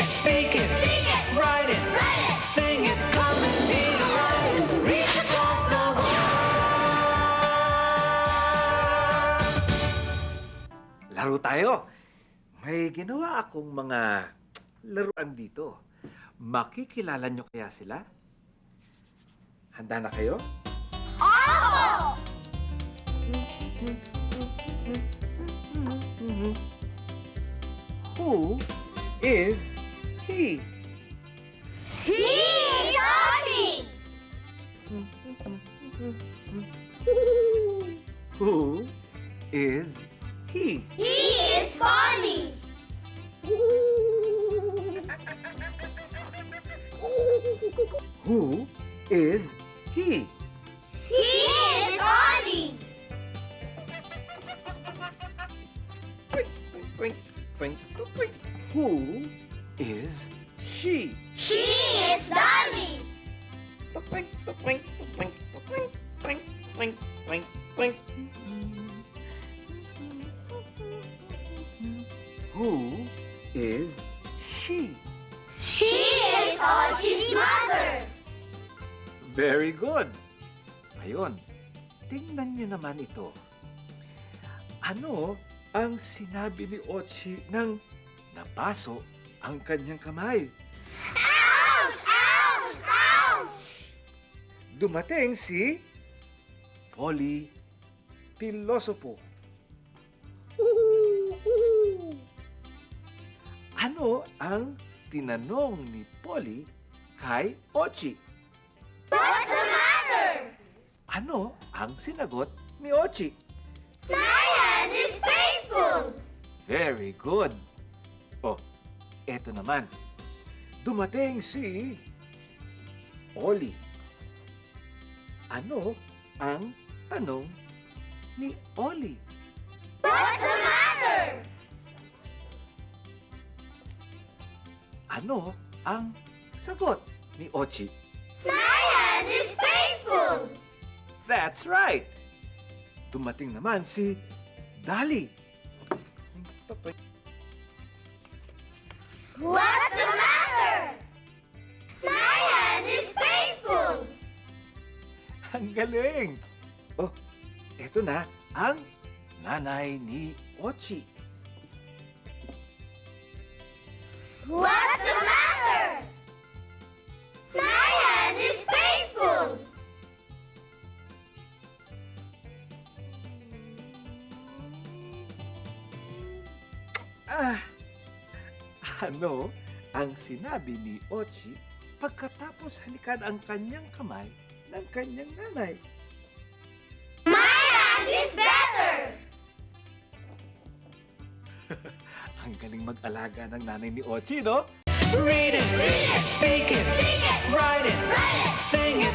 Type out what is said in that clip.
speak it, write it, sing it, come and be alive. Reach across the world. Laro tayo. May ginawa akong mga laruan dito. Makikilala nyo kaya sila? Handa na kayo? Oo! Who is he? He is Ochie! Who is he? He is funny! Who is he? He is Ollie! Twink, twink, twink, twink. Who is she? She is Dolly! Twink, twink, twink, twink, twink, twink, twink, twink. Who is she? She is Ochie's mother! Very good. Ngayon, tingnan niyo naman ito. Ano ang sinabi ni Ochie nang napaso ang kanyang kamay? Ouch! Ouch! Ouch! Dumating si Polly Pilosopo. Ano ang tinanong ni Polly kay Ochie? What's the matter? Ano ang sinagot ni Ochie? My hand is painful! Very good. Oh, eto naman. Dumating si Ollie. Ano ang tanong ni Ollie? What's the matter? Ano ang sagot ni Ochie? My hand is painful! That's right. Dumating naman si Dali. What's the matter? My hand is painful! Ang galing. Oh, eto na ang nanay ni Ochie. What's the matter? My hand is painful! Ano ang sinabi ni Ochie pagkatapos halikan ang kanyang kamay ng kanyang nanay? My hand is better! Ang galing mag-alaga ng nanay ni Ochie, no? read it, speak it, write it, sing it,